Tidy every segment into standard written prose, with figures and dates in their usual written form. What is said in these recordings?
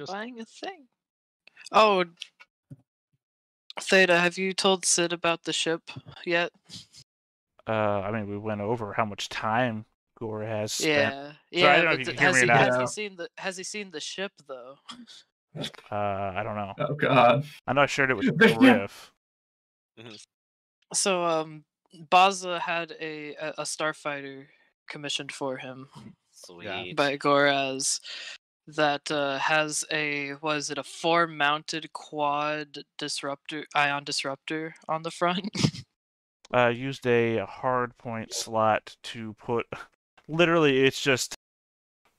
buying a thing. Oh, Theta, have you told Sid about the ship yet? I mean, we went over how much time Gore has spent. Yeah, So I yeah, don't know if but you can hear me or has not. he seen the ship though? I don't know. Oh god. I know I shared it with Yeah. Griff. So, Baza had a starfighter commissioned for him Sweet. by Goraz that has a was it a 4-mounted quad ion disruptor on the front. Used a hard point slot to put. Literally, it's just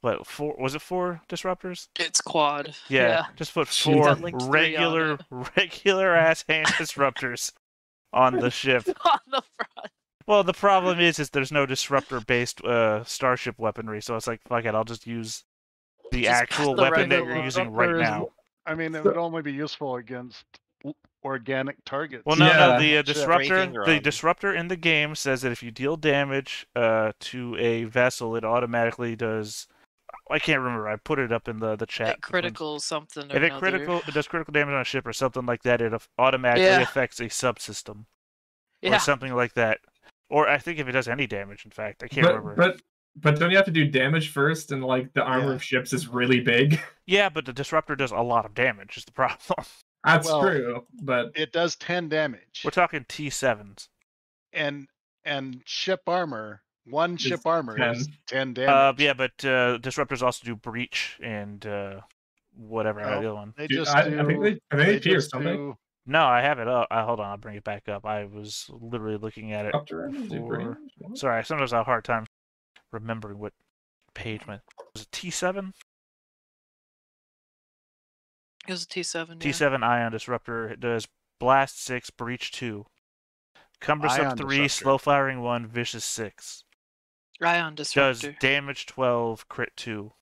what, 4? Was it 4 disruptors? It's quad. Yeah, just put Jeez. 4 Got linked 3 on regular ass hand disruptors on the ship. on the front. Well, the problem is there's no disruptor-based starship weaponry, so it's like, fuck it, I'll just use the Just actual put the weapon that regular you're using disruptor right is- now. I mean, it would only be useful against organic targets. Well, no, Yeah. the disruptor, Breaking the run. disruptor in the game says that if you deal damage to a vessel, it automatically does. I can't remember. I put it up in the chat. Like critical something or If it another. does critical damage on a ship or something like that, it automatically Yeah. affects a subsystem or Yeah. something like that. Or I think if it does any damage, in fact, I can't remember. But don't you have to do damage first? And like the armor Yeah. of ships is really big. Yeah, but the disruptor does a lot of damage. Is the problem? That's Well, true. But It does 10 damage. We're talking T7s. And ship armor, one It's ship armor 10. is 10 damage. Yeah, but disruptors also do breach and whatever No. the other one. They Dude, just I do. think they pierce, don't they? do. No, I have it up. Hold on, I'll bring it back up. I was literally looking at it. Disruptor and do for- breach? What? Sorry, sometimes I have a hard time remembering what page went. Was it T7? It was a T7. T7 ion disruptor. It does blast 6, breach 2, cumbersome Ion 3, disruptor. slow firing 1, vicious 6. Yeah. Ion Does disruptor. damage 12, crit 2.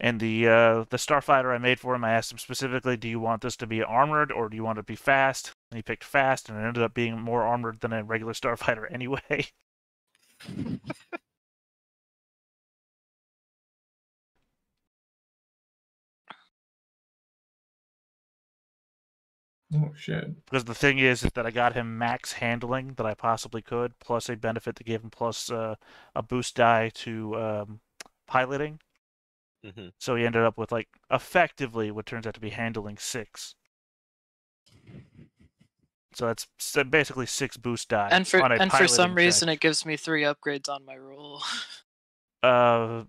And the starfighter I made for him, I asked him specifically, do you want this to be armored or do you want it to be fast? And he picked fast, and it ended up being more armored than a regular starfighter anyway. Oh shit. Because the thing is that I got him max handling that I possibly could, plus a benefit to give him plus a boost die to piloting. Mhm. So he ended up with like effectively what turns out to be handling 6. So that's basically 6 boost die. And for on a some piloting reason, check. it gives me 3 upgrades on my roll. Well,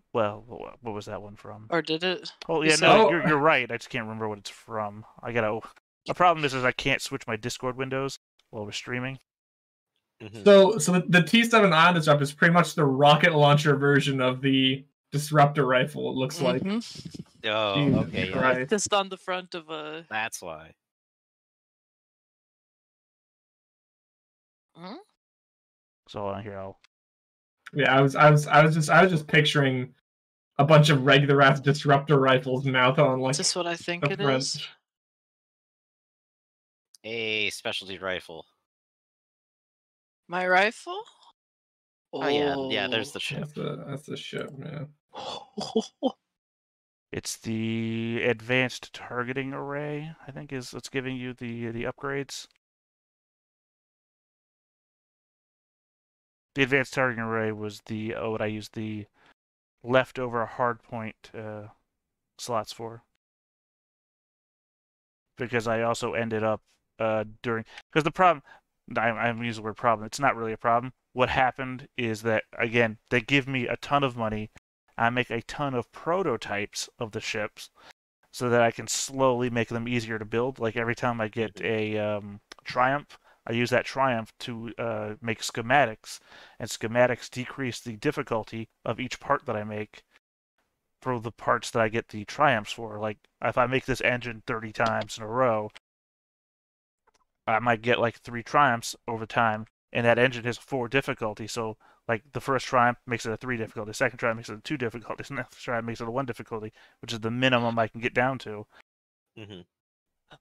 what was that one from? Or did it? Oh You yeah, said- no, Oh. you're right. I just can't remember what it's from. I gotta. The problem is I can't switch my Discord windows while we're streaming. Mhm. So the T7 ion disruptor is pretty much the rocket launcher version of the disruptor rifle. It looks like. Mhm. Oh, Jesus okay, yeah. Christ. Just on the front of a. That's why. So hold on here, I'll. Yeah, I was just picturing a bunch of regular ass disruptor rifles mounted on like Is this what I think the it front. is? A specialty rifle. My rifle? Oh yeah, there's the ship. That's the ship, man. It's the advanced targeting array. I think is what's giving you the upgrades. The advanced targeting array was what I used the leftover hardpoint slots for. Because I also ended up because the problem, I'm using the word problem, it's not really a problem. What happened is that, again, they give me a ton of money. I make a ton of prototypes of the ships so that I can slowly make them easier to build. Like every time I get a Triumph, I use that Triumph to make schematics, and schematics decrease the difficulty of each part that I make for the parts that I get the Triumphs for. Like, if I make this engine 30 times in a row, I might get like 3 Triumphs over time, and that engine has 4 difficulty, so like the first Triumph makes it a 3 difficulty, the second Triumph makes it a 2 difficulty, and the next Triumph makes it a 1 difficulty, which is the minimum I can get down to. Mhm.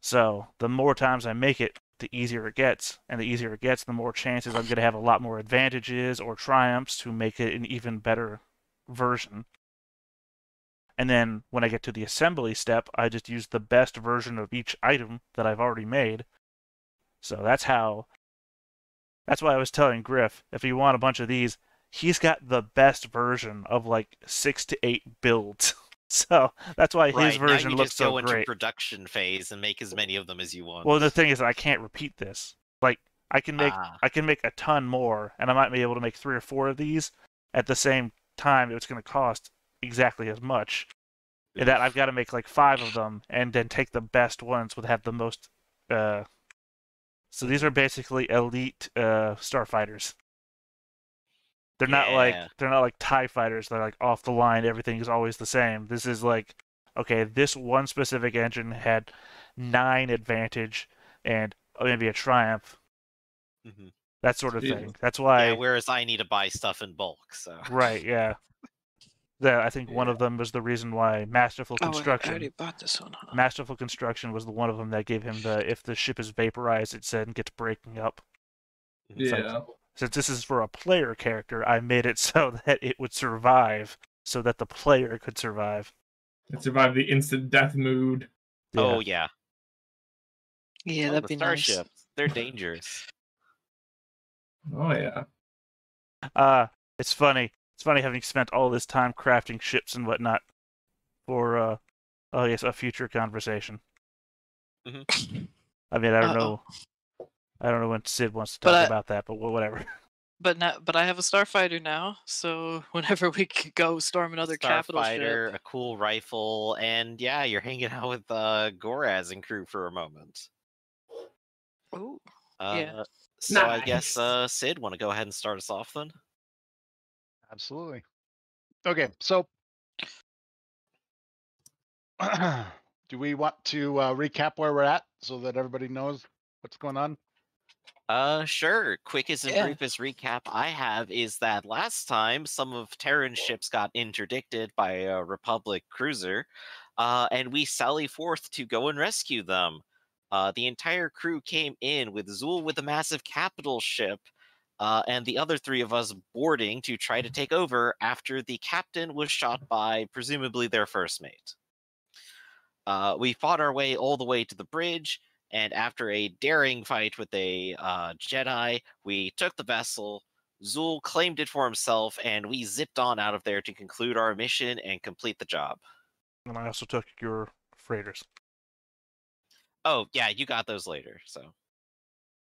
So the more times I make it, the easier it gets, and the easier it gets, the more chances I'm going to have a lot more advantages or triumphs to make it an even better version. And then when I get to the assembly step, I just use the best version of each item that I've already made. So that's why I was telling Griff, if you want a bunch of these, he's got the best version of like 6 to 8 builds. So that's why his version looks so great. Now you just go into great. production phase and make as many of them as you want. Well, the thing is, I can't repeat this. Like, I can make a ton more, and I might be able to make 3 or 4 of these at the same time. It's going to cost exactly as much. In that I've got to make like 5 of them, and then take the best ones would have the most. So these are basically elite starfighters. They're not like TIE fighters. They're like off the line. Everything is always the same. This is like, okay, this one specific engine had 9 advantage and maybe a triumph. Mm-hmm. That sort of thing. That's why. Yeah, whereas I need to buy stuff in bulk. So. Right. Yeah. I think one of them was the reason why Masterful Construction. I already bought this one. Huh? Masterful Construction was the one of them that gave him the if the ship is vaporized, it said and gets breaking up. Yeah. Like, since this is for a player character, I made it so that it would survive, so that the player could survive. It survived the instant death mood. Yeah. Oh yeah. Yeah, that'd the be starships. nice. They're dangerous. Oh yeah. It's funny. It's funny having spent all this time crafting ships and whatnot for a future conversation. Mm-hmm. I mean, I don't know when Sid wants to talk about that, but whatever. But I have a starfighter now, so whenever we could go storm another capital ship, a cool rifle, and yeah, you're hanging out with Goraz and crew for a moment. Ooh. Yeah. So Nice. I guess Sid, want to go ahead and start us off then? Absolutely. Okay, so do we want to recap where we're at so that everybody knows what's going on? Sure. Quickest and briefest recap I have is that last time some of Terran's ships got interdicted by a Republic cruiser, and we sally forth to go and rescue them. The entire crew came in with Zool with a massive capital ship, and the other 3 of us boarding to try to take over after the captain was shot by presumably their first mate. We fought our way all the way to the bridge, and after a daring fight with a Jedi, we took the vessel. Zool claimed it for himself, and we zipped on out of there to conclude our mission and complete the job. And I also took your freighters. Oh, yeah, you got those later, so.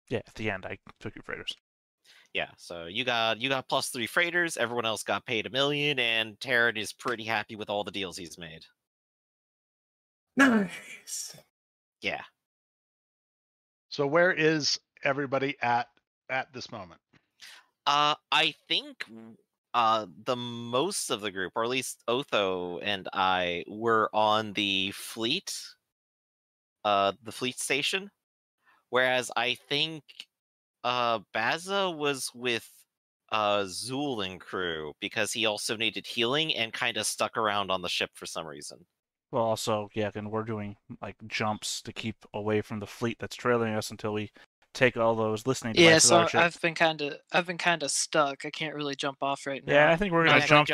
Yeah, at the end, I took your freighters. Yeah, so you got +3 freighters, everyone else got paid $1 million, and Terran is pretty happy with all the deals he's made. Nice. Yeah. So where is everybody at this moment? I think the most of the group, or at least Otho and I, were on the fleet station, whereas I think Baza was with Zool and crew because he also needed healing and kind of stuck around on the ship for some reason. Well, also, yeah, and we're doing like jumps to keep away from the fleet that's trailing us until we take all those listening devices so out of ship. I've been kind of stuck. I can't really jump off right now. Yeah, I think we're gonna jump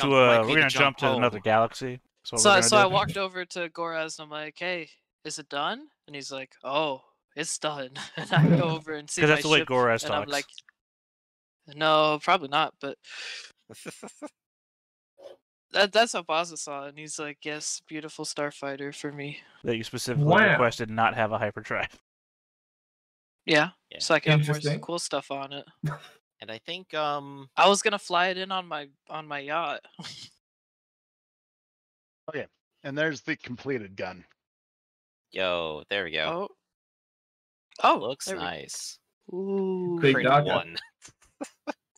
to another galaxy. So I walked over to Goraz and I'm like, "Hey, is it done?" And he's like, "Oh, it's done." And I go over and see my that's the way ship, Goraz and talks. I'm like, "No, probably not." But that's how Baza saw it, and he's like, "Yes, beautiful starfighter for me." That you specifically requested not have a hyperdrive. Yeah, so I can have more Interesting. cool stuff on it. And I think I was gonna fly it in on my yacht. Okay, and there's the completed gun. Yo, there we go. Oh, Looks there we- nice. Ooh, Big Crit dog. 1.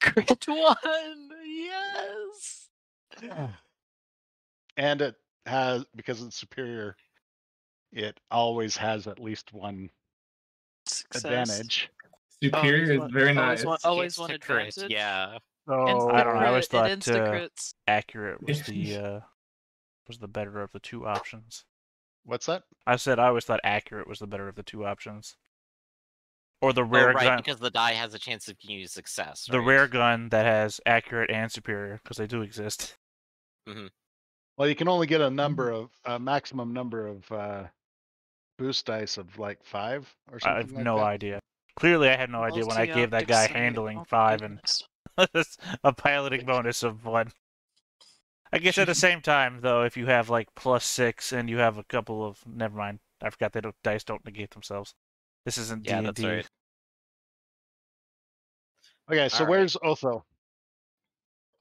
crit 1, yes. And it has, because it's superior, it always has at least one Success. advantage. Superior is very nice. Always Hits one to crit, advantage. yeah. So I don't know. I always thought crits. accurate was the better of the 2 options. what's that? I always thought accurate was the better of the 2 options. Or the rare right, gun. because the die has a chance of giving you success. The right? rare gun that has accurate and superior, because they do exist. Mm-hmm. Well, you can only get a maximum number of boost dice of like 5 or I something have like no that. idea. Clearly, I had no idea when I gave that Multi-optic guy sight. handling Oh, 5 and goodness. a piloting bonus of 1. I guess at the same time, though, if you have like +6 and you have a couple of, never mind, I forgot that dice don't negate themselves. This isn't Yeah, D&D. that's right. Okay, so All right. where's Otho?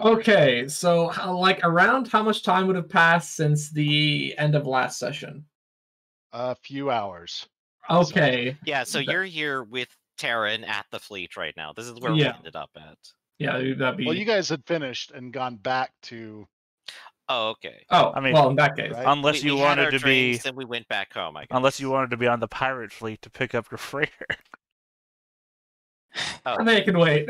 Okay, so like around how much time would have passed since the end of last session? A few hours. Okay. Yeah, so you're here with Terran at the fleet right now. This is where we Yeah. ended up at. Yeah, that'd be. Well, you guys had finished and gone back to Oh, okay. Oh, I mean, well, in that case, right. Unless you we had our wanted to be, drinks and we went back home, I guess. unless you wanted to be on the pirate fleet to pick up your freighter. Oh. they can wait.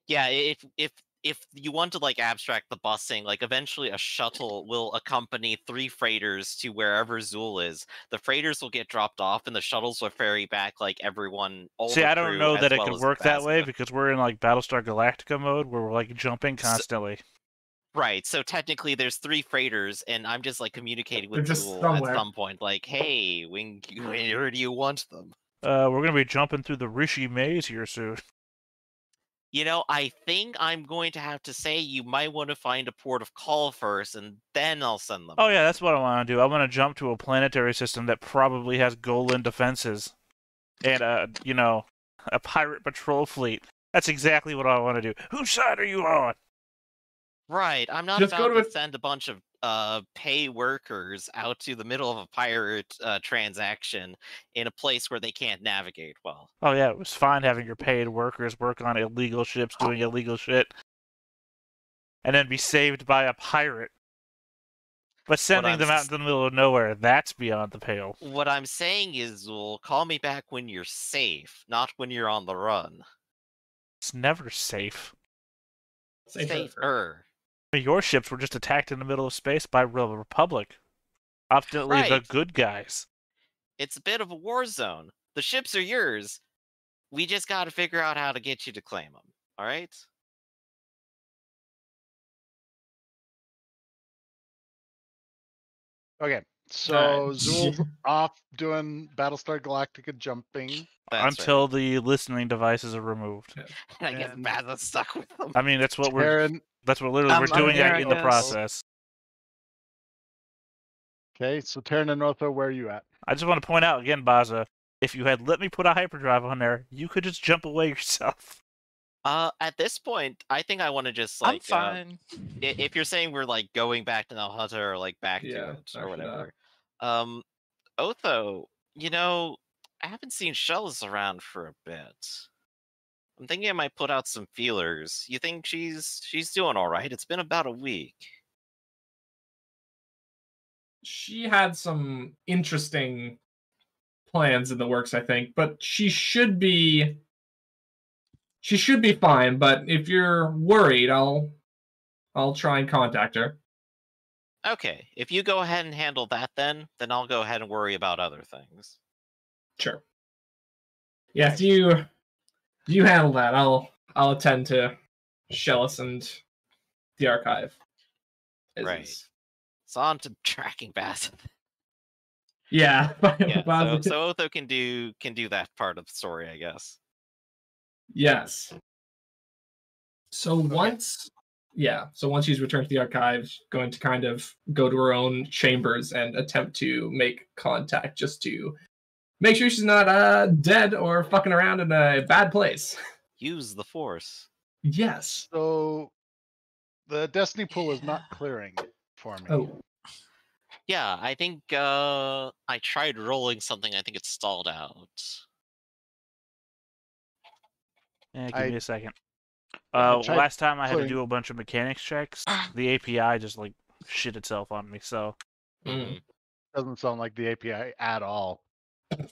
Yeah, if you want to like abstract the busing, like eventually a shuttle will accompany 3 freighters to wherever Zool is. The freighters will get dropped off, and the shuttles will ferry back like everyone. All See, the I don't crew, know as that it well could as work that way Phasma. because we're in like Battlestar Galactica mode where we're like jumping constantly. Right, so technically there's 3 freighters, and I'm just like communicating with They're just Zool somewhere. at some point, like, hey, where do you want them? We're gonna be jumping through the Rishi maze here soon. You know, I think I'm going to have to say you might want to find a port of call first, and then I'll send them. Oh yeah, that's what I want to do. I want to jump to a planetary system that probably has Golan defenses and a pirate patrol fleet. That's exactly what I want to do. Whose side are you on? Right, I'm not Just go about to to send a bunch of pay workers out to the middle of a pirate transaction in a place where they can't navigate well. Oh yeah, it was fine having your paid workers work on illegal ships doing illegal shit, and then be saved by a pirate. But sending I'm them out s- into the middle of nowhere—that's beyond the pale. What I'm saying is, well, call me back when you're safe, not when you're on the run. It's never safe. Safer. Your ships were just attacked in the middle of space by the Republic. Optimally, the Right. good guys. It's a bit of a war zone. The ships are yours. We just got to figure out how to get you to claim them. All right? Okay, so Alright. Zool's off doing Battlestar Galactica jumping. That's Until the listening devices are removed. right. And I guess and- Bazza's stuck with them. I mean, that's what we're. Terran. That's what literally I'm we're doing here, that I in the guess. process. Okay, so Terran and Otho, where are you at? I just want to point out again, Baza, if you had let me put a hyperdrive on there, you could just jump away yourself. At this point, I think I want to just I'm like fine. if you're saying we're like going back to the Hunter or like back Yeah, to it or actually whatever. Otho, you know, I haven't seen Shells around for a bit. I'm thinking I might put out some feelers. You think she's doing all right? It's been about a week. She had some interesting plans in the works, I think, but she should be fine. But if you're worried, I'll try and contact her. Okay, if you go ahead and handle that, then I'll go ahead and worry about other things. Sure. Yeah, if you handle that, I'll attend to Shellis and the archive. Right. It's on to tracking Bass. Yeah. Yeah, so Otho can do that part of the story, I guess. Yes. So once she's returned to the archives, going to kind of go to her own chambers and attempt to make contact just to make sure she's not dead or fucking around in a bad place. Use the Force. Yes. So the Destiny pool is not clearing for me. Oh. Yeah, I think I tried rolling something. I think it stalled out. Yeah, give me a second. I tried Last time I had to clearing- do a bunch of mechanics checks, the API just like shit itself on me. So, Mm. Doesn't sound like the API at all. well,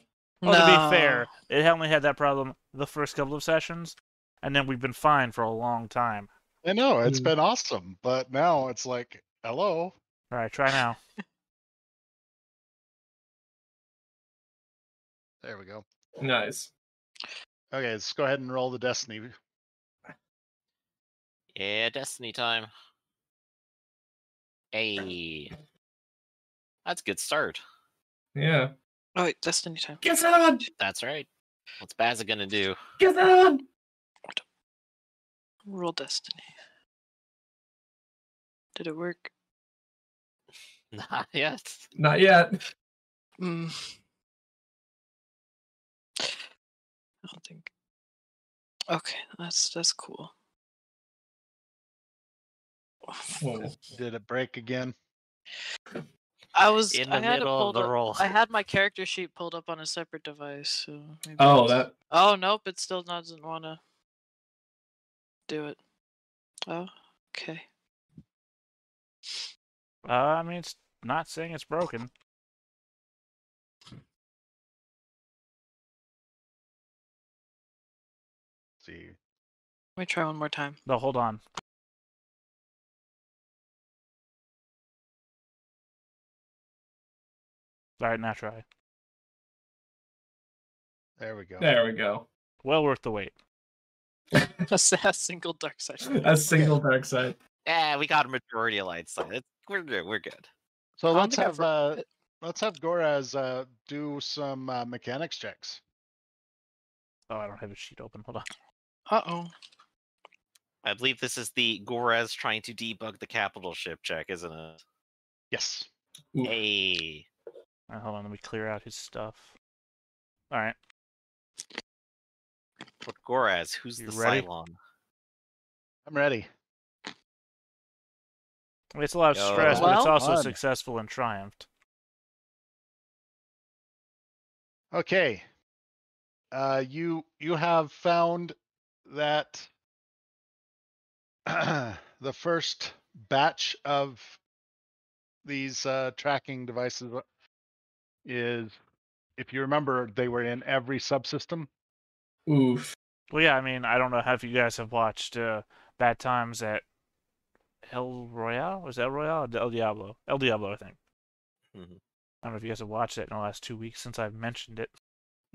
to be fair, it only had that problem the first couple of sessions, and then we've been fine for a long time. I know, it's Mm. been awesome, but now it's like, hello. All right, try now. There we go. Nice. Okay, let's go ahead and roll the Destiny. Yeah, Destiny time. Hey, that's a good start. Yeah. Oh wait, Destiny time. Get on! That's right. What's Bazza gonna do? Get on! Roll Destiny. Did it work? Not yet. Not yet. I don't think. Okay, that's cool. Whoa. Did it break again? I In the had it middle of pulled the up. roll. I had my character sheet pulled up on a separate device, so maybe Oh, it's- that. Oh nope, it still doesn't want to do it. Oh, okay. I mean, it's not saying it's broken. See. Let me try one more time. No, hold on. All right, now try. There we go. There we go. Well worth the wait. A single dark side. A single dark side. Yeah, we got a majority of light side. We're good. We're good. So I don't let's think have Goraz do some mechanics checks. Oh, I don't have a sheet open. Hold on. Uh-oh. I believe this is the Gorez trying to debug the capital ship check, isn't it? Yes. Oof. Hey. All right, hold on. Let me clear out his stuff. All right. But Gorez, who's You the ready? Cylon? I'm ready. I mean, it's a lot of Yo. stress, but it's Well- also Fun. successful and triumphed. Okay. You have found that the first batch of these tracking devices is, if you remember, they were in every subsystem. Oof. Well, yeah, I mean, I don't know if you guys have watched Bad Times at El Royale? Was it El Royale or El Diablo? El Diablo, I think. Mhm. I don't know if you guys have watched it in the last 2 weeks since I've mentioned it.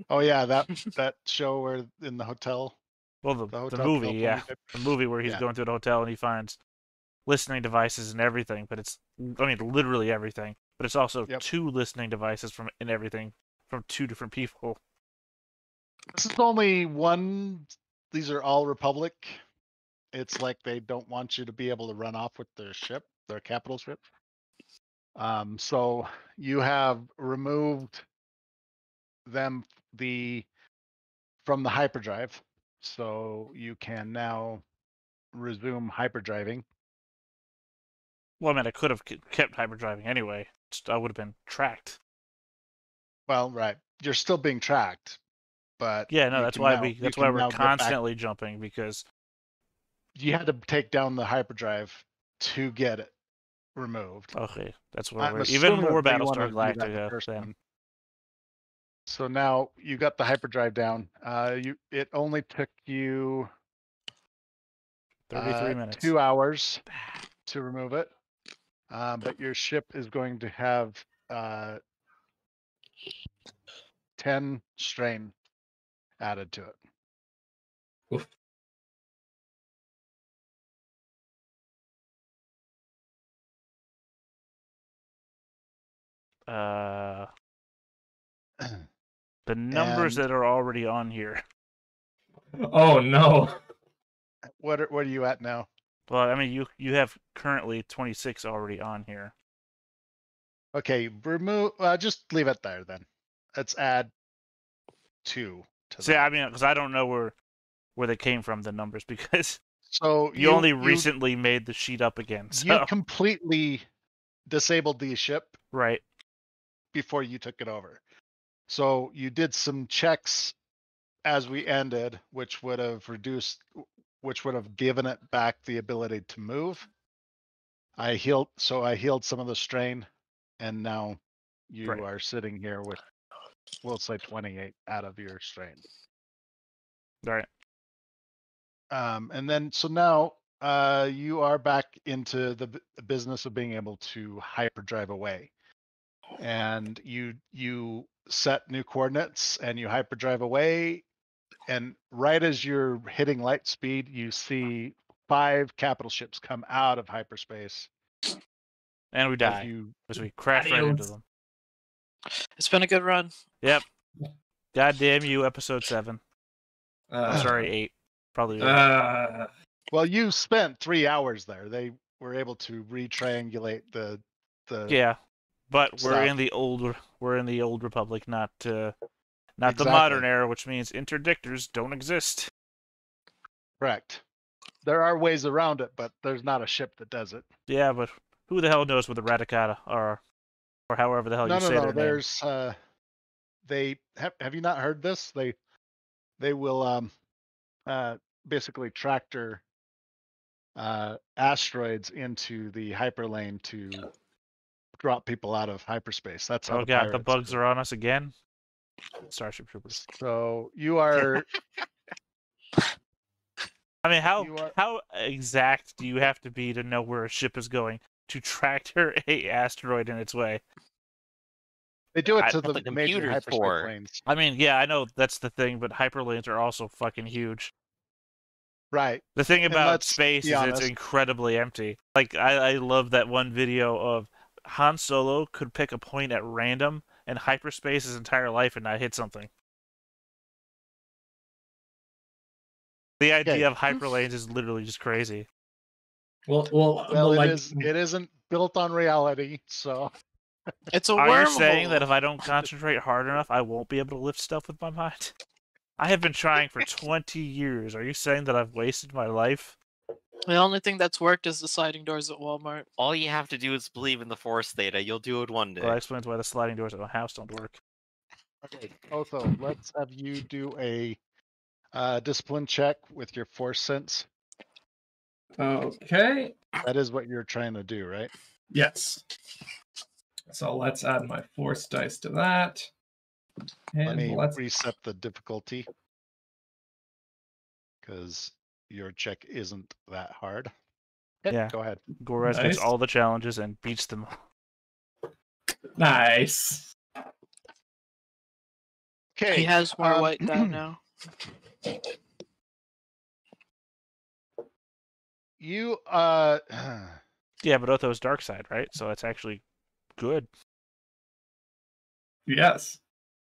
Oh yeah, that show where in the hotel. Well, the Hotel movie, California yeah. type. The movie where he's Yeah. going to the hotel and he finds listening devices and everything, but it's, I mean, literally everything. But it's also Yep. 2 listening devices and everything from 2 different people. This is only one. These are all Republic. It's like they don't want you to be able to run off with their ship, their capital ship. So you have removed them from the hyperdrive, so you can now resume hyperdriving. Well, I mean, I could have kept hyperdriving anyway. I would have been tracked. Well, right, you're still being tracked, but Yeah, no, you that's can why now- you that's can why we're now get back- constantly jumping, because You had to take down the hyperdrive to get it removed. okay, that's where I'm we're even assuming more that you wanna Battlestar do that the Galactica first then. one. So now you got the hyperdrive down. It only took you 33 minutes. 2 hours to remove it, but your ship is going to have 10 strain added to it. Oof. The numbers And- that are already on here. Oh no. What are you at now? Well, I mean, you have currently 26 already on here. Okay, remove. Just leave it there then. Let's add 2 to See, that. I mean, because I don't know where they came from, the numbers, because So you only recently made the sheet up again. you So completely disabled the ship right. before you took it over. So you did some checks as we ended, which would have given it back the ability to move. I healed some of the strain, and now you Right. are sitting here with, we'll say 28 out of your strain. All right. And then, so now you are back into the business of being able to hyperdrive away. And you set new coordinates and you hyperdrive away. And right as you're hitting light speed, you see 5 capital ships come out of hyperspace And we die. Because we crash right into them. It's been a good run. Yep. God damn you, episode 7. Sorry, 8. Probably 8. Well, you spent 3 hours there. They were able to re-triangulate the. Yeah, but stuff. we're in the old Republic, not the Exactly. modern era, which means interdictors don't exist. Correct. There are ways around it, but there's not a ship that does it. Yeah, but who the hell knows what the Radicata are, or however the hell you say their name. There's they have you not heard this? They will basically tractor asteroids into the hyperlane to drop people out of hyperspace. That's how Oh the god, the pirates bugs do it. are on us again. Starship Troopers. So you are. I mean, how exact do you have to be to know where a ship is going to tractor a asteroid in its way? They do it to the the major computers hyperspace for. lanes. I mean, yeah, I know that's the thing, but hyperlanes are also fucking huge. Right. The thing And about let's space be is honest. it's incredibly empty. Like, I love that one video of Han Solo could pick a point at random and hyperspace his entire life and not hit something. The idea of hyperlanes is literally just crazy. Well, It isn't built on reality, so. It's a Are wormhole. you saying that if I don't concentrate hard enough, I won't be able to lift stuff with my mind? I have been trying for 20 years. Are you saying that I've wasted my life? The only thing that's worked is the sliding doors at Walmart. All you have to do is believe in the Force, Theta. You'll do it one day. Well, that explains why the sliding doors at my house don't work. Okay. Also, let's have you do a discipline check with your force sense. Okay. That is what you're trying to do, right? Yes. So let's add my force dice to that. Let And me let's reset the difficulty because your check isn't that hard. Yeah. Go ahead. Gorez Nice. gets all the challenges and beats them. nice. Okay. He has more white dye now. You Yeah, but Otho's dark side, right? So it's actually good. Yes.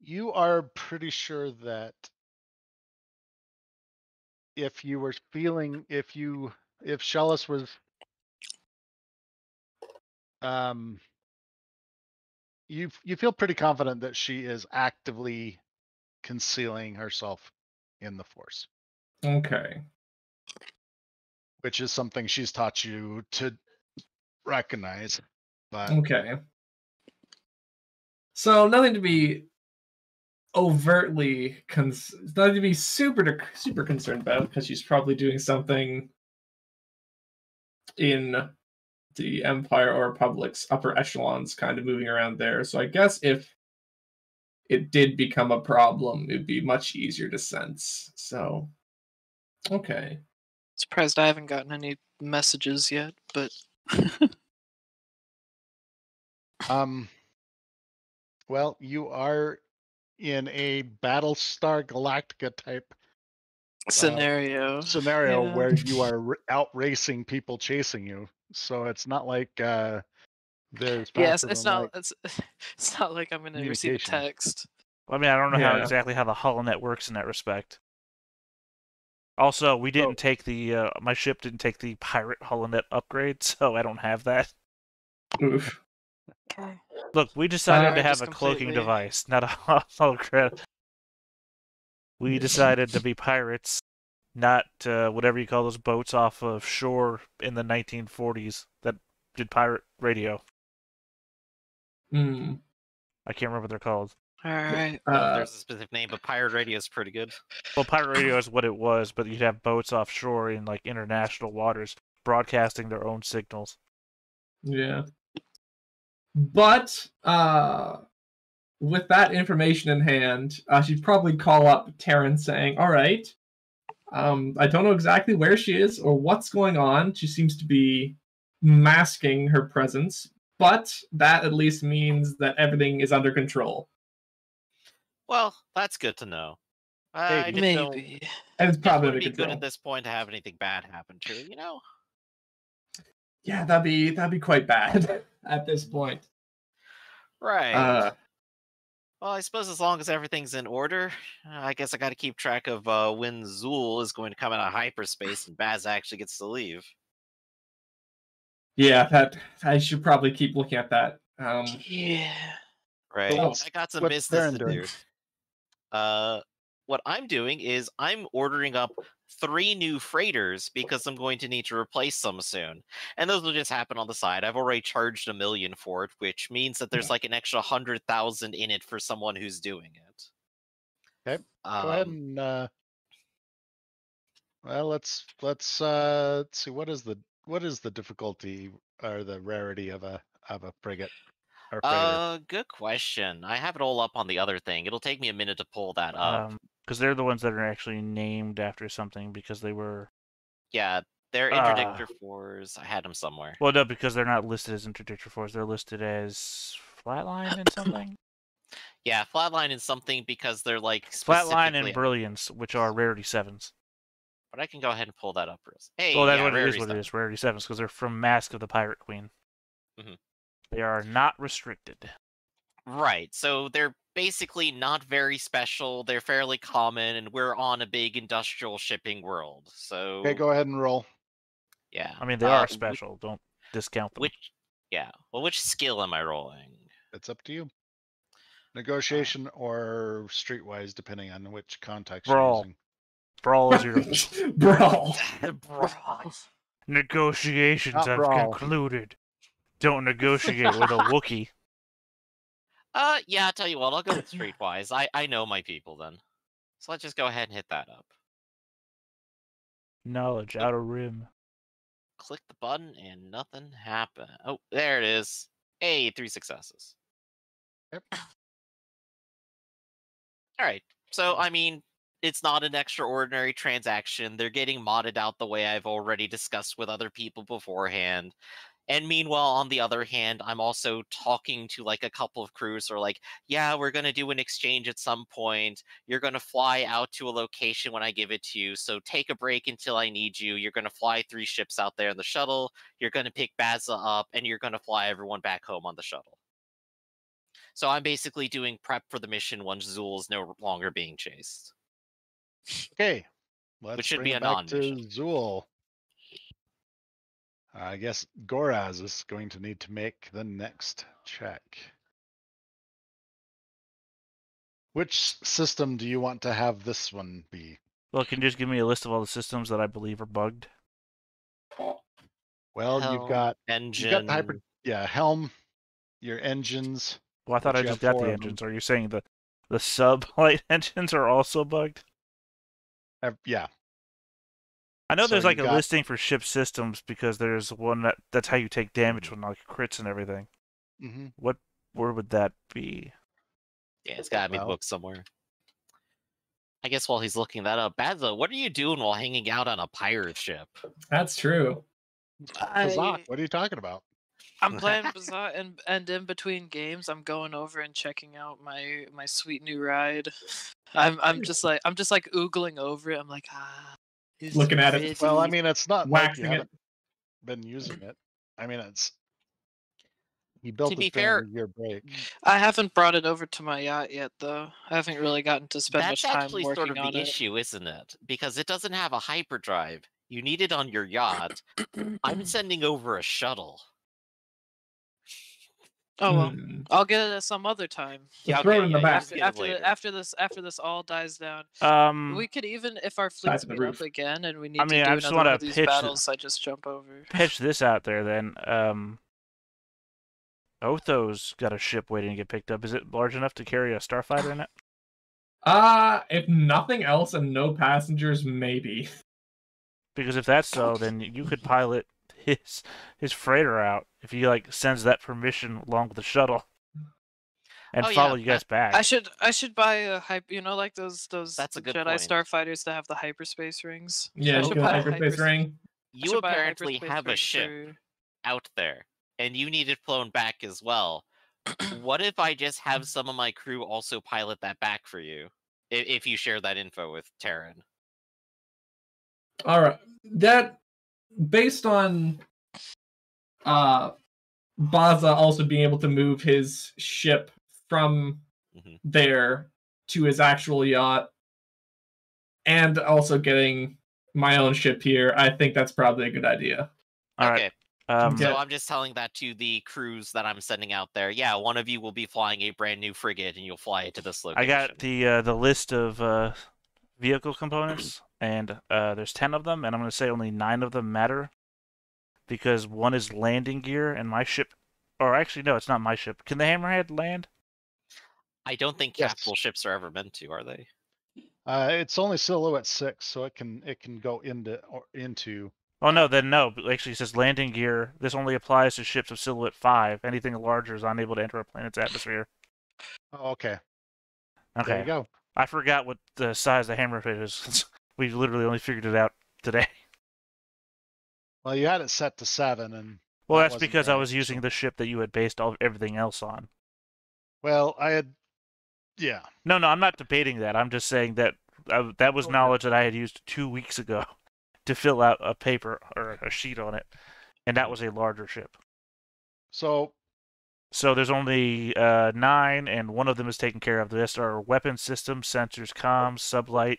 you are pretty sure that if you were feeling if Shellis was you feel pretty confident that she is actively concealing herself in the Force, Okay. which is something she's taught you to recognize. But Okay. So nothing to be overtly nothing to be super concerned about, because she's probably doing something in the Empire or Republic's upper echelons, kind of moving around there. So I guess if it did become a problem, it'd be much easier to sense. So, okay. Surprised I haven't gotten any messages yet, but well, you are in a Battlestar Galactica type scenario. scenario Yeah. where you are out racing people chasing you. So it's not like there's Yes, faster it's than not. light. It's not like I'm going to receive a Communication. text. I mean, I don't know how Yeah. exactly how the HoloNet works in that respect. Also, we didn't take the my ship didn't take the pirate HoloNet upgrade, so I don't have that. Oof. Okay. Look, we decided to Sorry, have just a cloaking completely- device, not a holocrat. We decided to be pirates, not whatever you call those boats off of shore in the 1940s that did pirate radio. Hmm. I can't remember what they're called. All right. There's a specific name, but pirate radio is pretty good. Well, pirate radio is what it was, but you'd have boats offshore in like international waters broadcasting their own signals. Yeah. But with that information in hand, she'd probably call up Taryn saying, all right, I don't know exactly where she is or what's going on. She seems to be masking her presence, but that at least means that everything is under control. Well, that's good to know. Hey, I just don't. Maybe. And it's It probably would under be good control. at this point to have anything bad happen to her, you know? Yeah, that'd be quite bad at this point. Right. Well, I suppose as long as everything's in order, I guess I got to keep track of when Zool is going to come out of hyperspace and Baz actually gets to leave. Yeah, that I should probably keep looking at that. Yeah. Right. Oh, I got some what's business Theron to doing? do. What I'm doing is I'm ordering up 3 new freighters because I'm going to need to replace some soon. And those will just happen on the side. I've already charged $1 million for it, which means that there's like an extra 100,000 in it for someone who's doing it. Okay. Go ahead and well, let's see what is the difficulty or the rarity of a frigate or freighter. Good question. I have it all up on the other thing. It'll take me a minute to pull that up. Because they're the ones that are actually named after something because they were. Yeah, they're interdictor 4s. I had them somewhere. Well, no, because they're not listed as interdictor 4s. They're listed as flatline and something. Yeah, flatline and something because they're like Flatline and specifically. brilliance, which are rarity 7s. But I can go ahead and pull that up. Hey, Well, that's yeah, what it rarity is. What it 7. is. Rarity 7s because they're from Mask of the Pirate Queen. Mhm. They are not restricted. Right. So they're basically not very special. They're fairly common, and we're on a big industrial shipping world. So Okay, go ahead and roll. yeah. I mean, they are special. Don't discount them. Which skill am I rolling? It's up to you. Negotiation or streetwise, depending on which context Brawl. you're using. Brawl is your Brawl. negotiations Not have brawl. concluded. Don't negotiate with a Wookiee. Yeah, I'll tell you what, I'll go with streetwise. I know my people then. So let's just go ahead and hit that up. Knowledge, outer rim. Click the button and nothing happened. Oh, there it is. Hey, 3 successes. Yep. Alright. So, I mean, it's not an extraordinary transaction. They're getting modded out the way I've already discussed with other people beforehand. And meanwhile, on the other hand, I'm also talking to like a couple of crews who are like, yeah, we're going to do an exchange at some point. You're going to fly out to a location when I give it to you. So take a break until I need you. You're going to fly 3 ships out there in the shuttle. You're going to pick Bazza up and you're going to fly everyone back home on the shuttle. So I'm basically doing prep for the mission once Zool is no longer being chased. Okay, let's Which should bring be it a back to non-mission. Zool. I guess Goraz is going to need to make the next check. Which system do you want to have this one be? Well, can you just give me a list of all the systems that I believe are bugged? Well, you've got engine. helm, your engines. Well, I thought which I you just have got 4 the of them. engines. Are you saying the sub-light engines are also bugged? Yeah. I know So there's like a you've got- listing for ship systems because there's one that's how you take damage when like crits and everything. Mm-hmm. Where would that be? Yeah, it's got to be the book somewhere. I guess while he's looking that up, Bazza, what are you doing while hanging out on a pirate ship? That's true. Kazak, what are you talking about? I'm playing Bazaar and in between games, I'm going over and checking out my sweet new ride. I'm just like oogling over it. I'm like, it's Looking at it. pretty. Well, I mean, it's not like you Waxing it. haven't been using it. I mean, he built To be it during fair- the year break. I haven't brought it over to my yacht yet, though. I haven't really gotten to spend That's much time actually working sort of on the it. issue, isn't it? Because it doesn't have a hyperdrive. You need it on your yacht. I'm sending over a shuttle. Oh well, Hmm. I'll get it at some other time. Yeah, throw it in the back. just get it later. After this all dies down. We could even, if our fleets Size of the meet up roof. again and we need I mean, to I do just another wanna one of these pitch battles, I just jump over. Pitch this out there then. Otho's got a ship waiting to get picked up. Is it large enough to carry a starfighter in it? If nothing else and no passengers, maybe. Because if that's so, then you could pilot his freighter out if he like sends that permission along with the shuttle, and Oh, yeah, follow you guys back. I should buy a like those That's a good Jedi point. starfighters that have the hyperspace rings. Yeah, I you should get a buy a hyperspace ring. You apparently have a ship for... out there, and you need it flown back as well. What if I just have some of my crew also pilot that back for you? If you share that info with Terran. All right, that based on Baza also being able to move his ship from there to his actual yacht, and also getting my own ship here, I think that's probably a good idea. All Okay. right. So I'm just telling that to the crews that I'm sending out there. Yeah, one of you will be flying a brand new frigate, and you'll fly it to this location. I got the list of vehicle components, and there's 10 of them, and I'm going to say only 9 of them matter, because one is landing gear, and my ship, or actually no, it's not my ship. Can the Hammerhead land? I don't think Yes. capital ships are ever meant to, are they? It's only Silhouette 6, so it can go into. Oh no, then no. Actually, it says landing gear. This only applies to ships of Silhouette 5. Anything larger is unable to enter a planet's atmosphere. Oh, okay. Okay. There you go. I forgot what the size the Hammerhead is. We literally only figured it out today. Well, you had it set to 7, and Well, that that's wasn't because I right, was using so- the ship that you had based everything else on. Well, I had. Yeah. No, I'm not debating that. I'm just saying that that was Okay. knowledge that I had used 2 weeks ago to fill out a paper or a sheet on it, and that was a larger ship. So So there's only 9, and one of them is taken care of. The rest are weapon systems, sensors, comms, sublight,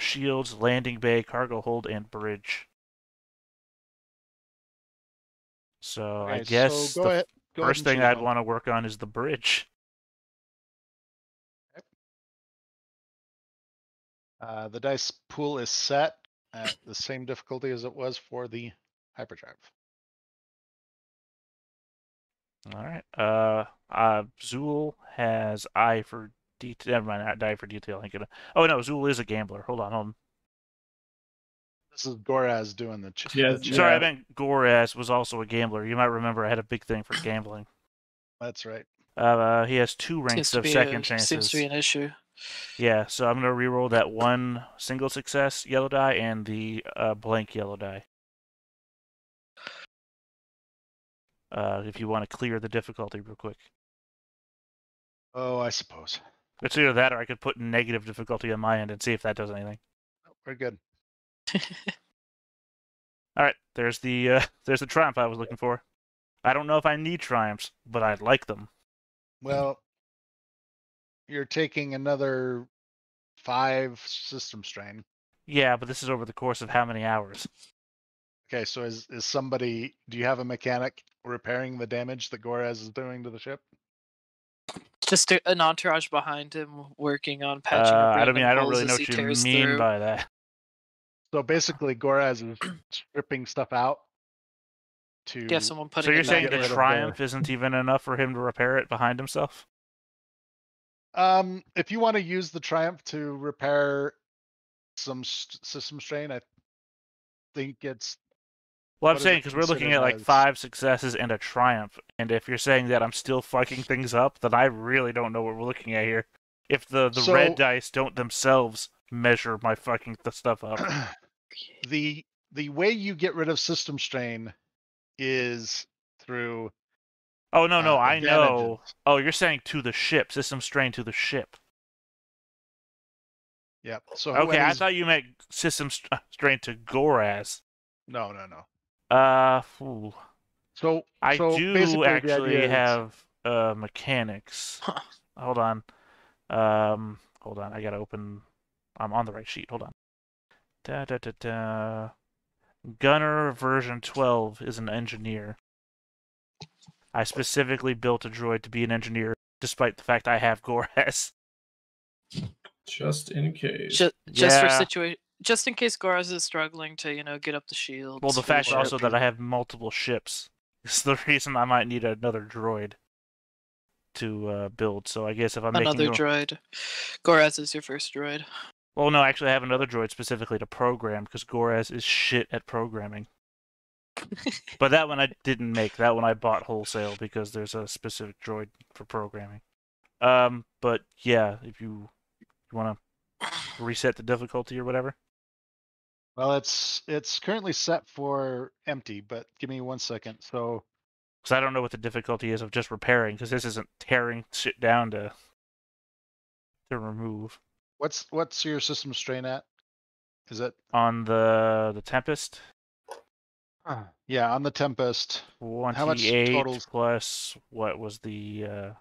shields, landing bay, cargo hold, and bridge. So I okay, guess so go ahead. the Go ahead first and thing choose I'd one. want to work on is the bridge. The dice pool is set at the same difficulty as it was for the hyperdrive. All right. Zool has eye for detail. Never mind, not eye for detail. Oh no, Zool is a gambler. Hold on. This is Goraz doing the. Yes, check. Sorry, I Yeah. meant Goraz was also a gambler. You might remember I had a big thing for gambling. That's right. He has 2 ranks of second chances. Seems to be an issue. Yeah, so I'm gonna reroll that 1 single success yellow die and the blank yellow die. If you want to clear the difficulty real quick. Oh, I suppose. It's either that or I could put negative difficulty on my end and see if that does anything. We're good. All right, there's the triumph I was looking for. I don't know if I need triumphs, but I'd like them. Well, you're taking another 5 system strain. Yeah, but this is over the course of how many hours? Okay, so is somebody? Do you have a mechanic repairing the damage that Goraz is doing to the ship? Just an entourage behind him working on patching up I random don't holes really know as he what you tears mean through. by that. So basically, Goraz is stripping stuff out to. Yeah, someone putting So you're it saying back the rid in. of triumph isn't even enough for him to repair it behind himself? If you want to use the triumph to repair some system strain, I think it's. Well, I'm What is saying it because we're looking at considered like as? 5 successes and a triumph, and if you're saying that I'm still fucking things up, then I really don't know what we're looking at here. If the So- red dice don't themselves measure my fucking stuff up. The way you get rid of system strain is through. Oh no, I know. advantages. Oh, you're saying to the ship, system strain to the ship. Yep. So Okay, when I he's- thought you meant system strain to Goraz. No. Ooh. So I so do basically the actually idea is- have mechanics. Huh. Hold on. Hold on. I gotta open. I'm on the right sheet. Hold on. Gunner version 12 is an engineer. I specifically built a droid to be an engineer, despite the fact I have Goraz. Just in case. Just for Yeah. situation, just in case Goraz is struggling to get up the shield. Well, the fact also that I have multiple ships is the reason I might need another droid to build. So I guess if I'm another making droid. Goraz is your first droid. well, no, actually I have another droid specifically to program because Goraz is shit at programming. But that one I didn't make. That one I bought wholesale because there's a specific droid for programming. But yeah, if you want to reset the difficulty or whatever. Well, it's currently set for empty, but give me 1 second. So Because I don't know what the difficulty is of just repairing, because this isn't tearing shit down to remove. what's your system strain at? Is it On the Tempest, Yeah, on the Tempest. How much 28 totals? plus what was the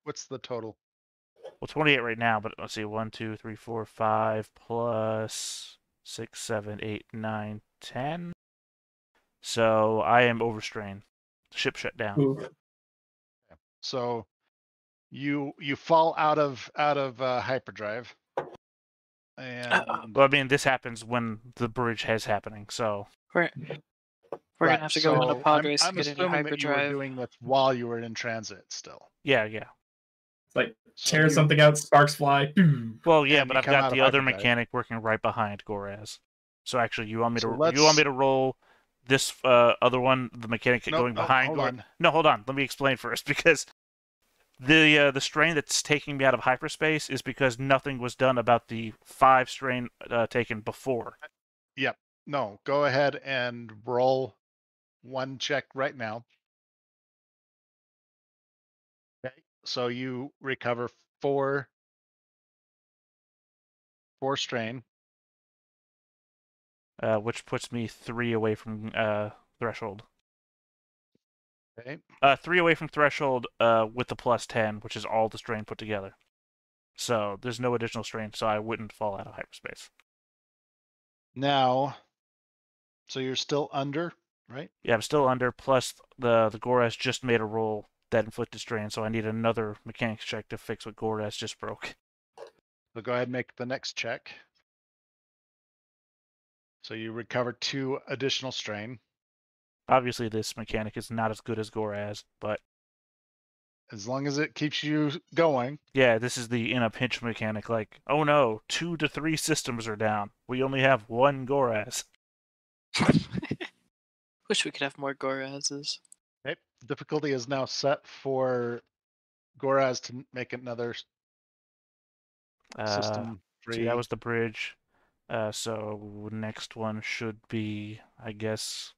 What's the total? well 28 right now, but let's see, 1, 2, 3, 4, 5 plus 6, 7, 8, 9, 10. So I am overstrained. The ship shut down. Ooh. So you fall out of hyperdrive, and Well, I mean, this happens when the bridge has happening, so We're right, gonna have to go on a so pod race to I'm get into assuming that you were hyperdrive. doing this while you were in transit still. yeah. It's like So tear you- something out, sparks fly. Well, yeah, And but you I've come out got of the other hyperdrive. mechanic working right behind Goraz. So actually, you want me So to let's- roll this other one, the mechanic Nope, going nope, behind? hold on. No, hold on. Let me explain first, because the strain that's taking me out of hyperspace is because nothing was done about the 5 strain taken before. Yep. No, go ahead and roll one check right now. Okay. So you recover 4 strain. Which puts me 3 away from threshold. Okay. 3 away from threshold with the plus 10, which is all the strain put together. So there's no additional strain, so I wouldn't fall out of hyperspace. Now, so you're still under, right? Yeah, I'm still under, plus the Goraz just made a roll that inflicted strain, so I need another mechanics check to fix what Goraz just broke. So go ahead and make the next check. So you recover 2 additional strain. Obviously, this mechanic is not as good as Goraz, but As long as it keeps you going. yeah, this is the in a pinch mechanic. Like, oh no, 2 to 3 systems are down. We only have 1 Goraz. Wish we could have more Gorazes. Okay. Difficulty is now set for Goraz to make another system free. See, that was the bridge. So next one should be, I guess,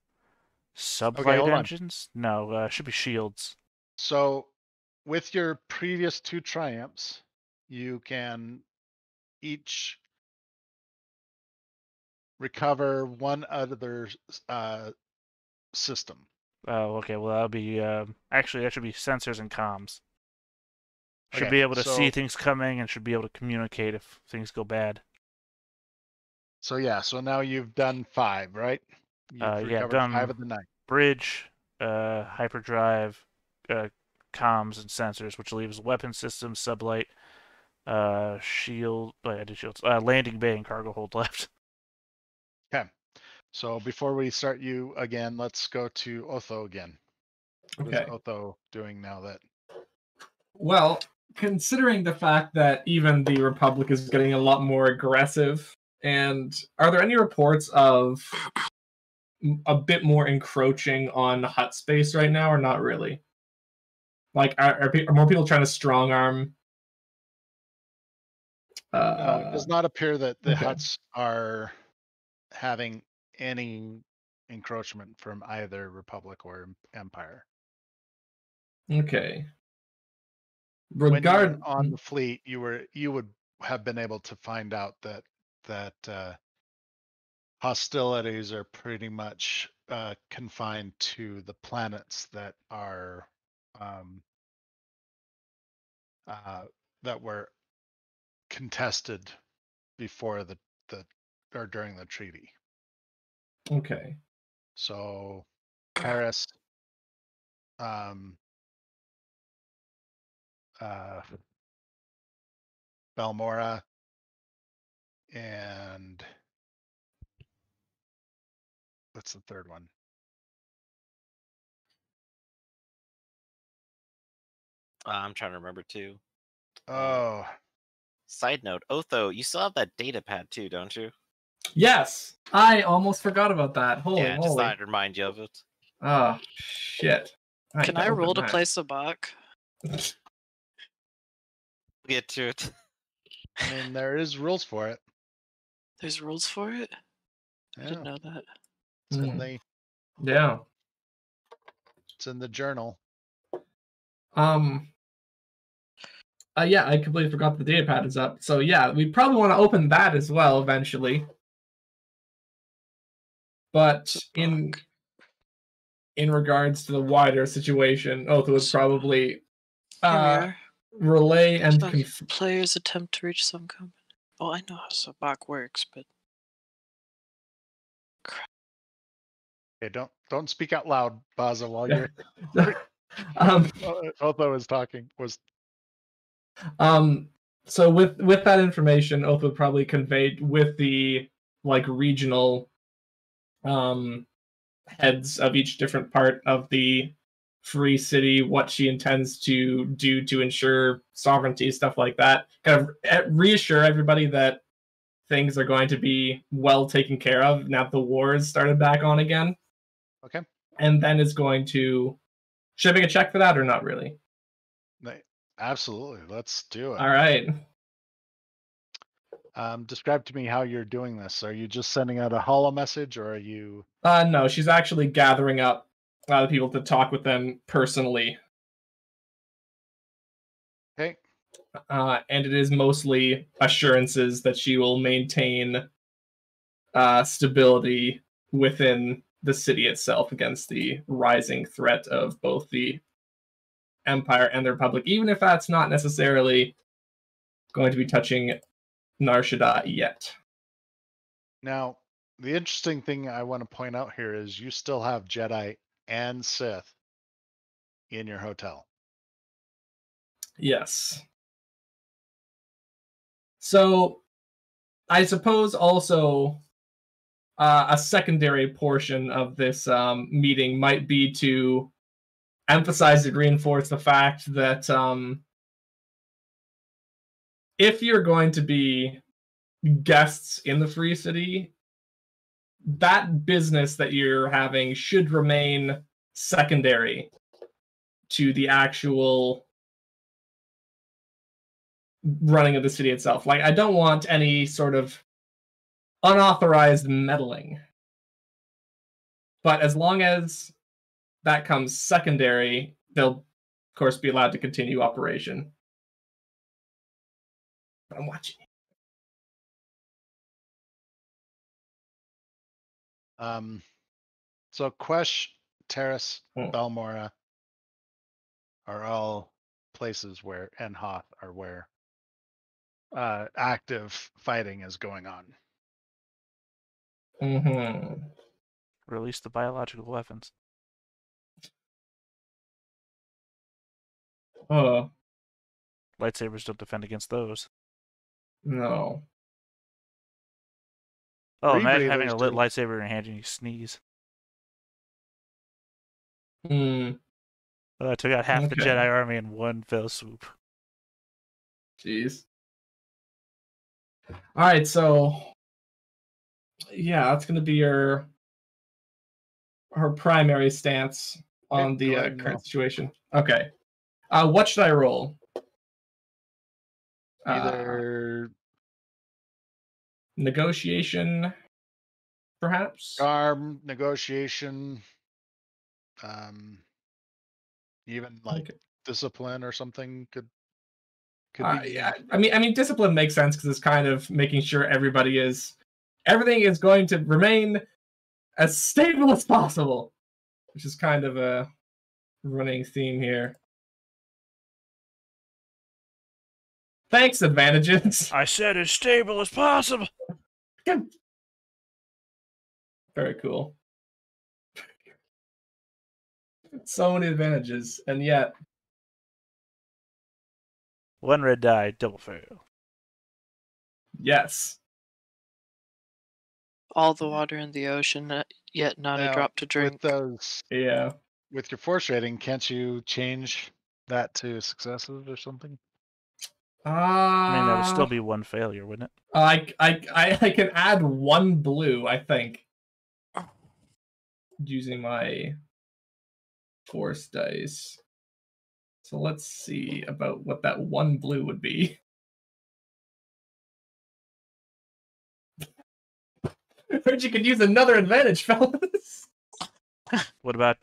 sublight hold on. engines? No, should be shields. So with your previous 2 triumphs, you can each recover 1 other system. Oh, okay. Well, that'll be actually that should be sensors and comms. Should Okay, be able to see so- things coming and should be able to communicate if things go bad. So yeah, so now you've done 5, right? You've Yeah, recovered done 5 of the 9. Bridge, hyperdrive, comms, and sensors, which leaves weapon systems, sublight, shield. Oh, yeah, I did shields. Landing bay and cargo hold left. Okay. So before we start you again, let's go to Otho again. What is Okay. Otho doing now that? Well, considering the fact that even the Republic is getting a lot more aggressive, and are there any reports of a bit more encroaching on hut space right now, or not really? Like, are more people trying to strong arm? It does not appear that the okay. huts are having any encroachment from either Republic or Empire. Okay. When you Regard were on the fleet, you would have been able to find out that hostilities are pretty much confined to the planets that are that were contested before the or during the treaty. Okay. So Paris, Balmora, and what's the third one? I'm trying to remember too. Oh, Side note, Otho, you still have that data pad too, don't you? Yes, I almost forgot about that. Holy yeah, just moly! thought I'd remind you of it. Oh shit! Can I roll to play Sabacc? We'll get to it. I mean, there is rules for it. There's rules for it? I Yeah, didn't know that. it's in the Yeah. it's in the journal. Yeah, I completely forgot the data pad is up. So yeah, we probably want to open that as well eventually. But in regards to the wider situation, Otho would probably Here we are. relay and Fuck, players attempt to reach some company. Oh, I know how Sabak works, but Okay, don't speak out loud, Baza, while you're Otho is talking. So with that information, Otho would probably conveyed with the like regional heads of each different part of the free city what she intends to do to ensure sovereignty, stuff like that. Kind of reassure everybody that things are going to be well taken care of now that the wars started back on again. Okay. And then is going to... Should I make a check for that or not really? Absolutely. Let's do it. All right. Describe to me how you're doing this. Are you just sending out a holo message, or are you... No, she's actually gathering up the people to talk with them personally. Okay. And it is mostly assurances that she will maintain stability within the city itself against the rising threat of both the Empire and the Republic, even if that's not necessarily going to be touching Nar Shaddaa yet. Now, the interesting thing I want to point out here is you still have Jedi and Sith in your hotel. Yes. So, I suppose also a secondary portion of this meeting might be to emphasize and reinforce the fact that if you're going to be guests in the Free City, that business that you're having should remain secondary to the actual running of the city itself. Like, I don't want any sort of unauthorized meddling. But as long as that comes secondary, they'll, of course, be allowed to continue operation. I'm watching. So Quesh, Terrace, Balmora are all places where, and Hoth are where active fighting is going on. Mm-hmm. Release the biological weapons. Oh. Lightsabers don't defend against those. No. Oh, imagine having a lit lightsaber in your hand and you sneeze. Hmm. Oh, I took out half the Jedi army in one fell swoop. Jeez. Alright, so... Yeah, that's going to be her primary stance on the current situation. Okay. What should I roll? Either negotiation, perhaps? Charm, negotiation, even like discipline or something could be. Yeah, I mean, discipline makes sense because it's kind of making sure everything is going to remain as stable as possible, which is kind of a running theme here. Thanks, advantages. I said as stable as possible. Very cool. So many advantages, and yet... One red die, double fail. Yes. All the water in the ocean, yet not a drop to drink. With those, yeah. With your force rating, can't you change that to successes or something? I mean, that would still be one failure, wouldn't it? I can add one blue, I think, using my force dice. So let's see about what that one blue would be. Heard you could use another advantage, fellas. What about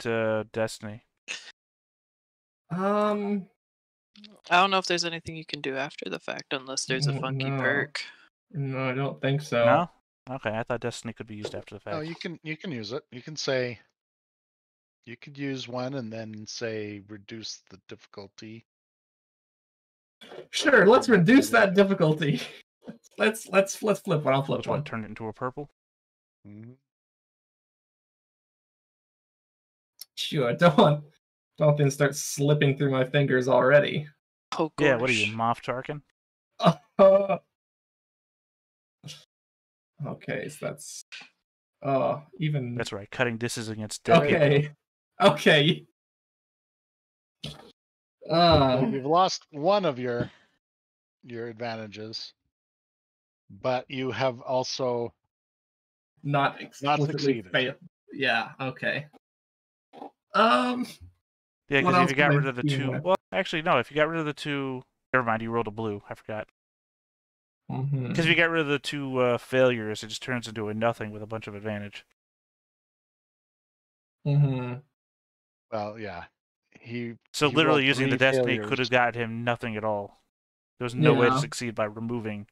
Destiny? I don't know if there's anything you can do after the fact unless there's a funky perk. No, I don't think so. No? Okay, I thought Destiny could be used after the fact. No, you can use it. You can say You could use one and then say reduce the difficulty. Sure, let's reduce that difficulty. Let's flip one. I'll flip Which one. one? Turn it into a purple? Mhm. Sure, don't things start slipping through my fingers already. Oh, Yeah, what are you, gosh. Moff Tarkin? Okay, so that's even That's right, cutting disses against dead people. Okay. So you've lost one of your advantages, but you have also not explicitly succeeded. failed. Yeah, okay. Yeah, What because else if you got can I rid of the deal two... with? Well, actually, no, if you got rid of the two... Never mind, you rolled a blue. I forgot. Mhm. Because if you get rid of the two failures, it just turns into a nothing with a bunch of advantage. Mhm. Well, yeah. So he literally rolled using the 3 destiny could have failures. got him nothing at all. There was no way to Yeah. succeed by removing.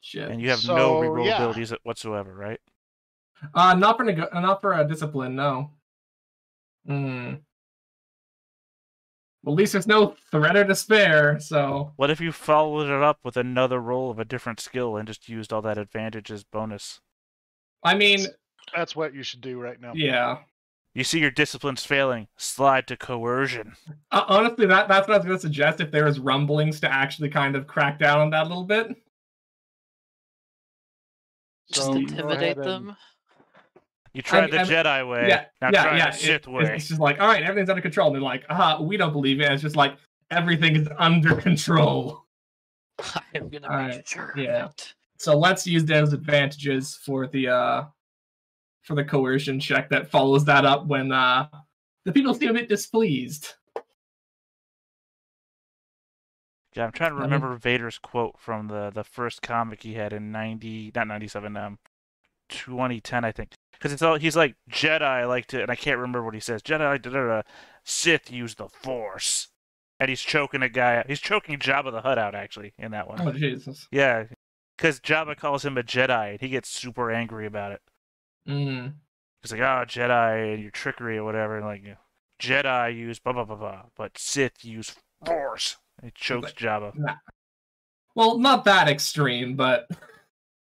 Shit. And you have So, no reroll yeah. abilities whatsoever, right? Not for a discipline, no. Well, at least there's no threat or despair, so... What if you followed it up with another roll of a different skill and just used all that advantage as bonus? I mean, That's what you should do right now. yeah. You see your discipline's failing, slide to coercion. Honestly, that's what I was going to suggest, if there was rumblings to actually kind of crack down on that a little bit. Just So go intimidate ahead and- them. You tried the Jedi way, now try the Sith way. It's just like, all right, everything's under control. And they're like, we don't believe it. And it's just like, everything is under control. I am gonna All make right, sure. yeah. So let's use those advantages for the coercion check that follows that up when the people seem a bit displeased. Yeah, I'm trying to remember Vader's quote from the first comic he had in 2010, I think. Because he's like, Jedi like to, and I can't remember what he says. Jedi like to, Sith use the Force. And he's choking a guy. He's choking Jabba the Hutt out, actually, in that one. Oh, Jesus. Yeah, because Jabba calls him a Jedi, and he gets super angry about it. Mm. He's like, Jedi, and your trickery or whatever. And like, Jedi use blah, blah, blah, blah, but Sith use Force. And he chokes Jabba. Nah. Well, not that extreme, but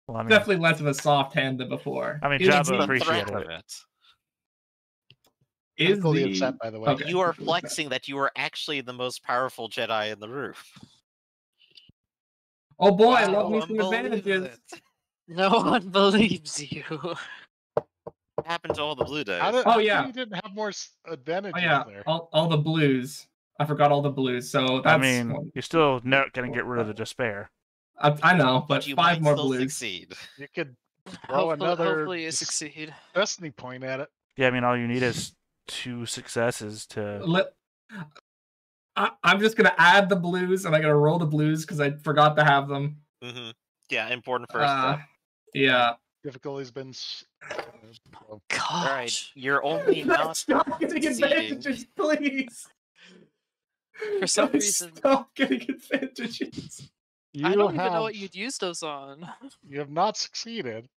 Well, I mean, definitely less of a soft hand than before. I mean, Is Jabba the- appreciated Threat it. of it. Is Equally the... upset, by the way. Okay. You are flexing that you are actually the most powerful Jedi in the room. Oh boy, I Wow, love me some unbelievable. advantages. No one believes you. What happened to all the blue dice? Oh, yeah. You didn't have more advantages Oh yeah, there. all the blues. I forgot all the blues, so that's... I mean, you're still not going to get rid of the despair. I know, but you 5 might more still blues. succeed. You could throw another Hopefully you succeed. destiny point at it. Yeah, I mean, all you need is 2 successes to... I'm just gonna add the blues, and I'm gonna roll the blues because I forgot to have them. Mm-hmm. Yeah, important first step. Yeah. Difficulty's been. All right, Gosh. you're only not Stop getting succeeding. advantages, please. For some Guys, reason, stop getting advantages. You I don't have, even know what you'd use those on. You have not succeeded.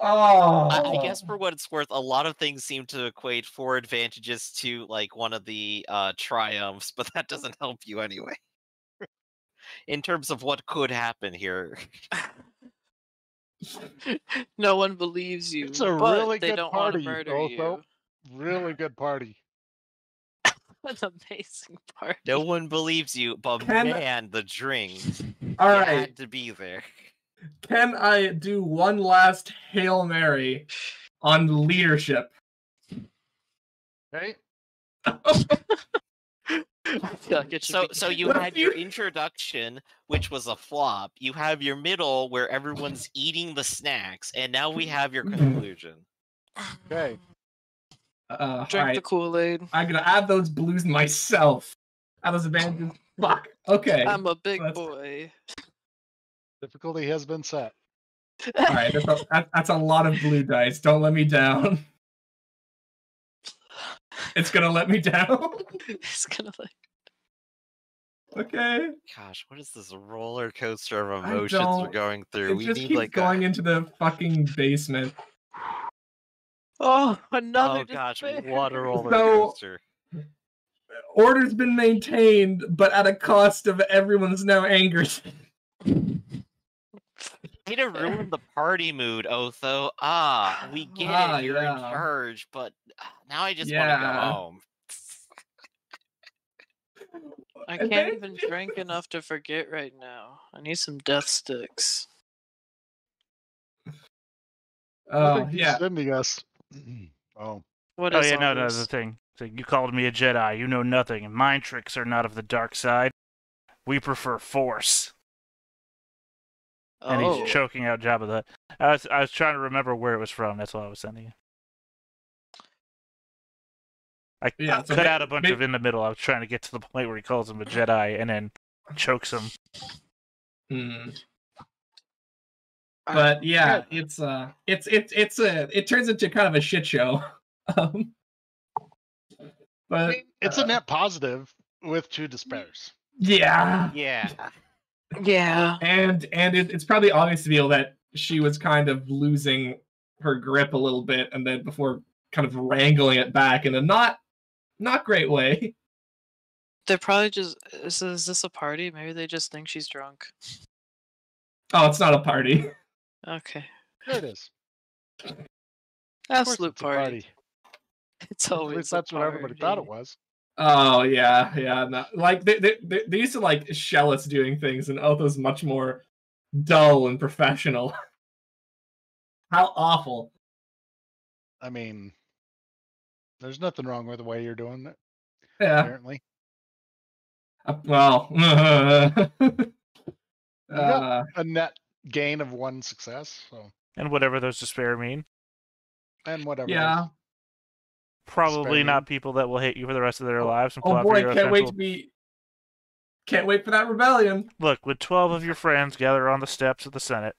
Oh, I guess for what it's worth, a lot of things seem to equate 4 advantages to like one of the triumphs, but that doesn't help you anyway. In terms of what could happen here. No one believes you. It's a but really they good don't want to party, murder also. Really good party. you. An amazing party. No one believes you, but man, the drinks. all You right. had to be there. Can I do one last Hail Mary on leadership? Okay. I feel like it should So be- you had your introduction, which was a flop. You have your middle, where everyone's eating the snacks, and now we have your conclusion. Okay. All Drink right. the Kool-Aid. I'm gonna add those blues myself. Add those advantages. Fuck. Okay. I'm a big That's- boy. Difficulty has been set. All right. That's a lot of blue dice. Don't let me down. It's gonna let me down. It's gonna like Okay. Gosh, what is this roller coaster of I emotions we're don't- going through? It We just need keeps like going into the fucking basement. Oh, another Oh gosh, despair. what a roller So- coaster. Order's been maintained, but at a cost of everyone's now angered. Way to ruin the party mood, Otho. We get it. You're in yeah. charge, but now I just want to go Yeah. home. I And can't then- even drink enough to forget right now. I need some death sticks. Oh, He's yeah. sending us. Oh, What Oh is yeah, all no, this? the thing. So you called me a Jedi. You know nothing, and mind tricks are not of the dark side. We prefer Force. And Oh, he's choking out Jabba the Hutt. I was trying to remember where it was from. That's all I was sending you. I Yeah, so cut out a bunch may- of in the middle. I was trying to get to the point where he calls him a Jedi and then chokes him. Hmm. But yeah, it turns into kind of a shit show. Um, I but mean, it's a net positive with 2 despairs. yeah, Yeah. yeah. and it's probably obvious to Veal that she was kind of losing her grip a little bit, and then before kind of wrangling it back in a not great way. They're probably just. Is this a party? Maybe they just think she's drunk. Oh, it's not a party. Okay. There it is. Of course Absolute it's a party. It's At always least a that's what everybody thought it party. was. Oh yeah. No, like they used to like shell us doing things, and Otho's much more dull and professional. How awful. I mean, there's nothing wrong with the way you're doing it, Yeah. apparently. Well. You got a net gain of 1 success, so And whatever those despair mean. and whatever. yeah. Probably Despair not mean. people that will hate you for the rest of their lives and Oh plot for boy, your can't wait eventual... to be. Can't wait for that rebellion. Look, when 12 of your friends gather on the steps of the Senate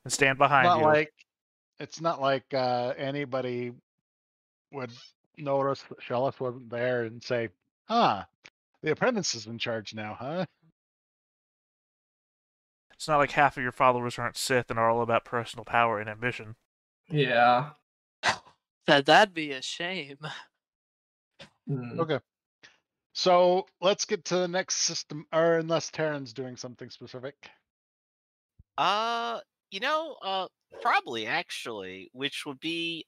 and stand behind Not you, like it's not like anybody would notice that Shellis wasn't there and say, "Huh, the apprentice is in charge now, huh?" it's not like half of your followers aren't Sith and are all about personal power and ambition. Yeah. That'd be a shame. Hmm. Okay. So let's get to the next system, or unless Terran's doing something specific. Probably actually, which would be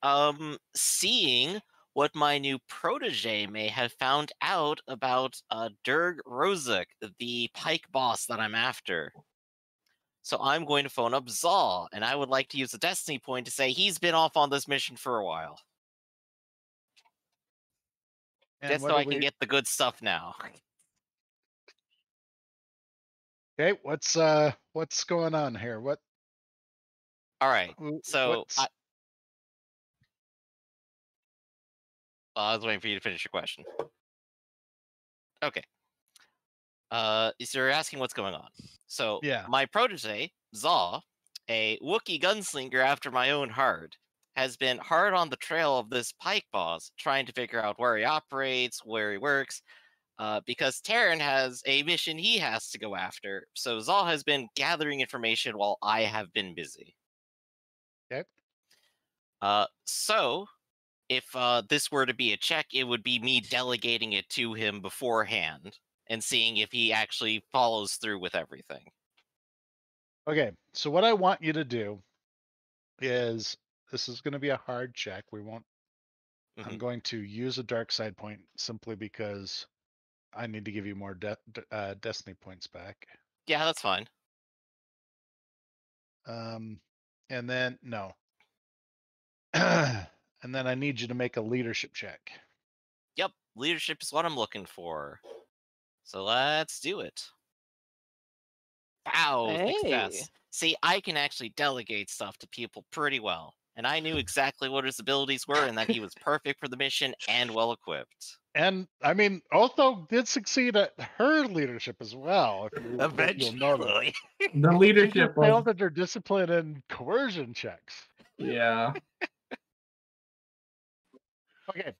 seeing what my new protege may have found out about Durg Rozek, the Pike boss that I'm after. So I'm going to phone up Zal, and I would like to use a destiny point to say he's been off on this mission for a while. And Just what so do I can we- get the good stuff now. Okay, what's going on here? What? All right. who- So what's- I was waiting for you to finish your question. Okay. So you're asking what's going on. So Yeah. my protege, Zaw, a Wookiee gunslinger after my own heart, has been hard on the trail of this Pike boss, trying to figure out where he operates, where he works, because Terran has a mission he has to go after. So Zaw has been gathering information while I have been busy. Okay. So if this were to be a check, it would be me delegating it to him beforehand and seeing if he actually follows through with everything. Okay, so what I want you to do is this is going to be a hard check. We won't. I'm Mhm. going to use a dark side point simply because I need to give you more destiny points back. Yeah, that's fine. And then no. And then I need you to make a leadership check. Yep, leadership is what I'm looking for. So let's do it. Wow, success. Hey. See, I can actually delegate stuff to people pretty well. And I knew exactly what his abilities were and that he was perfect for the mission and well equipped. And I mean, Otho did succeed at her leadership as well. If you'll notice. The She leadership just was. failed at her discipline and coercion checks. Yeah. Okay.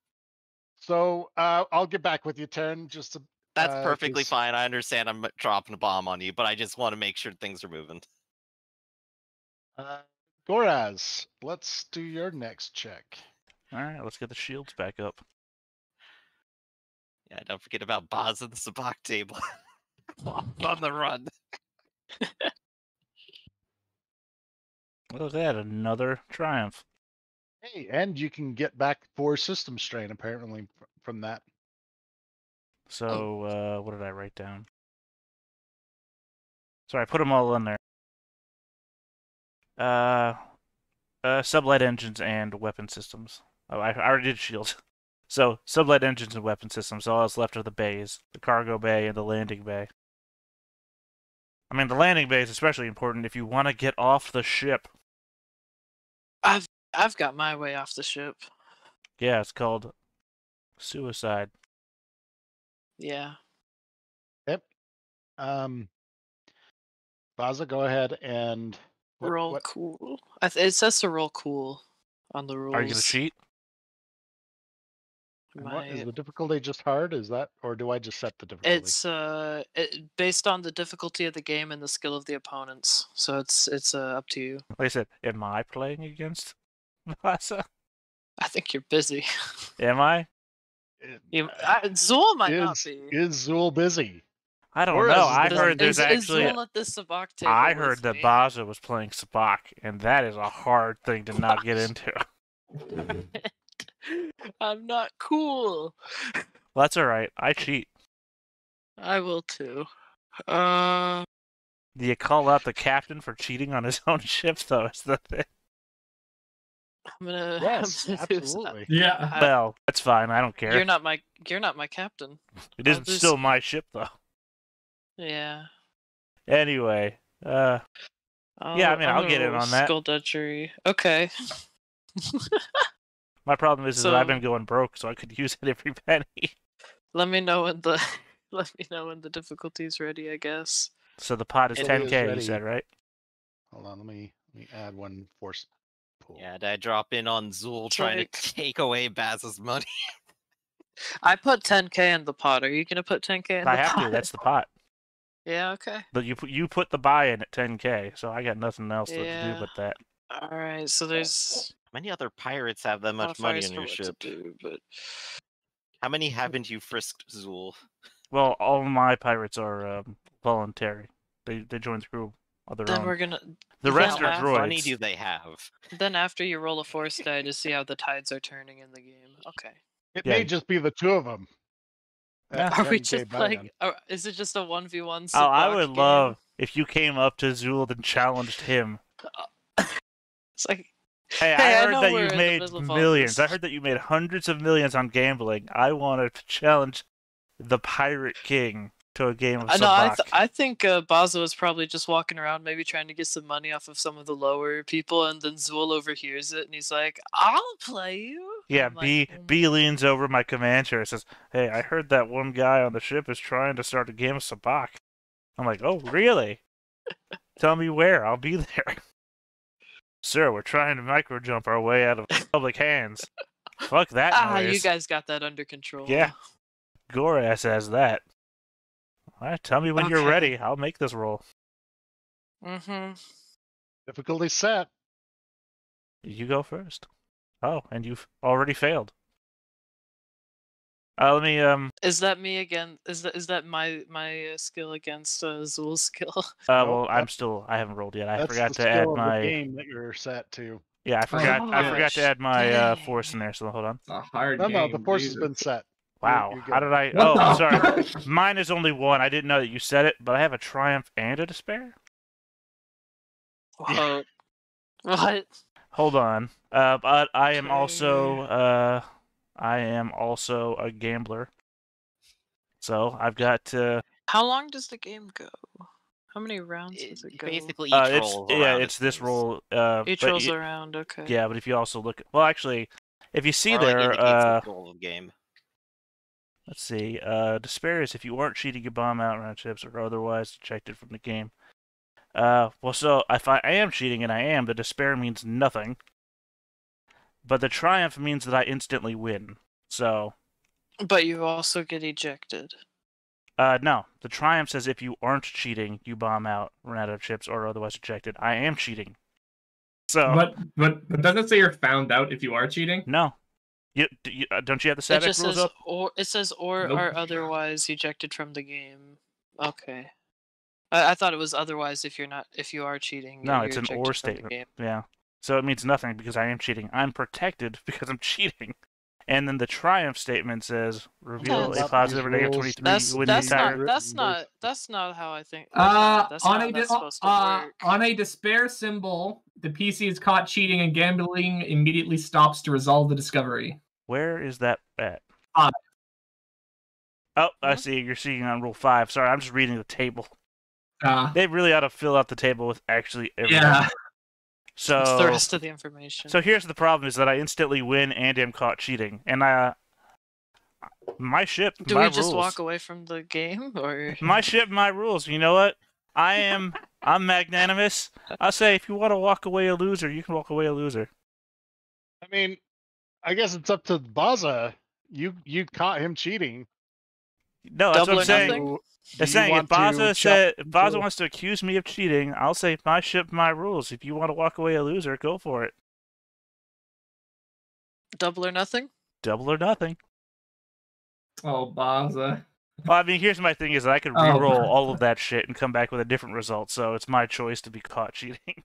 So I'll get back with you, Terran. Just to, That's perfectly 'cause- fine. I understand I'm dropping a bomb on you, but I just want to make sure things are moving. Goraz, let's do your next check. All right, let's get the shields back up. Yeah, don't forget about Boz and the Sabak table. On the run. Look at that, another triumph. Hey, and you can get back 4 system strain apparently from that. So, what did I write down? Sorry, I put them all in there. Sublight engines and weapon systems. Oh, I already did shields. So, sublight engines and weapon systems. All that's left are the bays. The cargo bay and the landing bay. I mean, the landing bay is especially important if you want to get off the ship. I've got my way off the ship. Yeah, it's called suicide. Yeah. Baza, go ahead and Roll cool. It says to roll cool on the rules. Are you gonna cheat? And what is the difficulty? Just hard? Is that, or do I just set the difficulty? It's based on the difficulty of the game and the skill of the opponents. So it's up to you. Like I said, am I playing against Baza? I think you're busy. Am I? Zool might not be. Is Zool busy? I don't Or know. is I this- heard there's actually. Is Zool at this Sabak table I with heard that me? Baza was playing Sabak, and that is a hard thing to not get into. I'm not cool. Well, that's all right. I cheat. I will too. Do you call out the captain for cheating on his own ship, though? Is the thing. I'm gonna. Yes, I'm gonna do that. absolutely. Yeah. Well, that's fine. I don't care. You're not my captain. It isn't just- still my ship, though. Yeah. Anyway, Yeah, I mean, I'll get in on that. Skullduggery. Okay. my problem is that I've So- been going broke, so I could use it every penny. Let me know when the difficulty's ready, I guess. So the pot is It 10K, is you ready. said, right? Hold on, let me add one force pool. Yeah, did I drop in on Zool trying like- to take away Baz's money? I put 10K in the pot. Are you gonna put 10K in I the have pot? to. That's the pot. Yeah, okay. But you put the buy in at 10K, so I got nothing else to do Yeah. but that. Alright, so there's How many other pirates have that much money modifiers on for your what to ship? do, but How many haven't you frisked, Zool? Well, all my pirates are voluntary. They join the crew of their then own. we're gonna The then rest are after- How much money droids. do they have? then after you roll a force die to see how the tides are turning in the game. Okay. It Yeah. may just be the two of them. Yeah. Are we just playing? Is it just a 1v1? Oh, I Sabak would game? love if you came up to Zool and challenged him. It's like, Hey, Hey, I I heard know that we're you in the made middle of all millions. this. I heard that you made hundreds of millions on gambling. I wanted to challenge the Pirate King to a game of no, Sabak. I think Baza was probably just walking around, maybe trying to get some money off of some of the lower people, and then Zool overhears it, and he's like, "I'll play you." Yeah, I'm like, B leans over my command chair and says, "Hey, I heard that one guy on the ship is trying to start a game of Sabak." I'm like, "Oh, really? Tell me where. I'll be there." Sir, we're trying to micro jump our way out of public hands. Fuck that noise. you guys got that under control. Yeah. Gorass has that. All right, tell me when you're Okay. ready. I'll make this roll. Mm-hmm. Difficulty set. You go first. Oh, and you've already failed. Let me Is that me again? Is that my skill against Zool's skill? Nope, well, that's- I haven't rolled yet. I That's forgot the to add skill of the my game that you're set to. Yeah, I forgot I forgot to gosh, add my dang. force in there, so hold on. It's a hard No, game. no, the force has Jesus. been set. Wow. you're How good. did I What Oh, the sorry. fuck? Mine is only one. I didn't know that you said it, but I have a triumph and a despair? Whoa. What? Hold on. But I am Okay. also a gambler. So I've got How long does the game go? How many rounds does it go? Basically, each it's roll. is around it's its this base. roll Each but rolls y- around. Okay. Yeah, but if you also look well actually if you see Or, like, there indicates the goal of the game. let's see. Despair is if you aren't cheating, you bomb out round chips or otherwise ejected from the game. Well, so if I am cheating, and I am, the despair means nothing. But the triumph means that I instantly win. So, But you also get ejected. no. The triumph says if you aren't cheating, you bomb out, run out of chips, or otherwise ejected. I am cheating. So, But doesn't it say you're found out if you are cheating? no. Don't you have the It static just rules says up? it says or Nope. are otherwise ejected from the game. Okay. I thought it was otherwise if you are cheating. No, you're it's an ejected or from the statement. game. Yeah. So it means nothing because I am cheating. I'm protected because I'm cheating. And then the triumph statement says reveal That's- a positive or negative rules 23 when the entire. That's not how I think. That's On not a how that's supposed to work. on a despair symbol, the PC is caught cheating and gambling immediately stops to resolve the discovery. Where is that at? 5. Oh, I Hmm? see. You're seeing on rule 5. Sorry, I'm just reading the table. Uh, They really ought to fill out the table with actually everything. yeah. So It's the rest of the information. So here's the problem: is that I instantly win and am caught cheating, and my ship, Do my we just rules. walk away from the game, or My ship, my rules. You know what? I'm magnanimous. I say if you want to walk away a loser, you can walk away a loser. I mean, I guess it's up to Baza. You caught him cheating. No, that's Double what I'm or saying. nothing? Do I'm you saying if want to Baza chop if Baza into- wants to accuse me of cheating, I'll say my ship, my rules. If you want to walk away a loser, go for it. double or nothing? Double or nothing. Oh, Baza. Well, I mean, here's my thing: is that I could Oh. re-roll all of that shit and come back with a different result. So it's my choice to be caught cheating.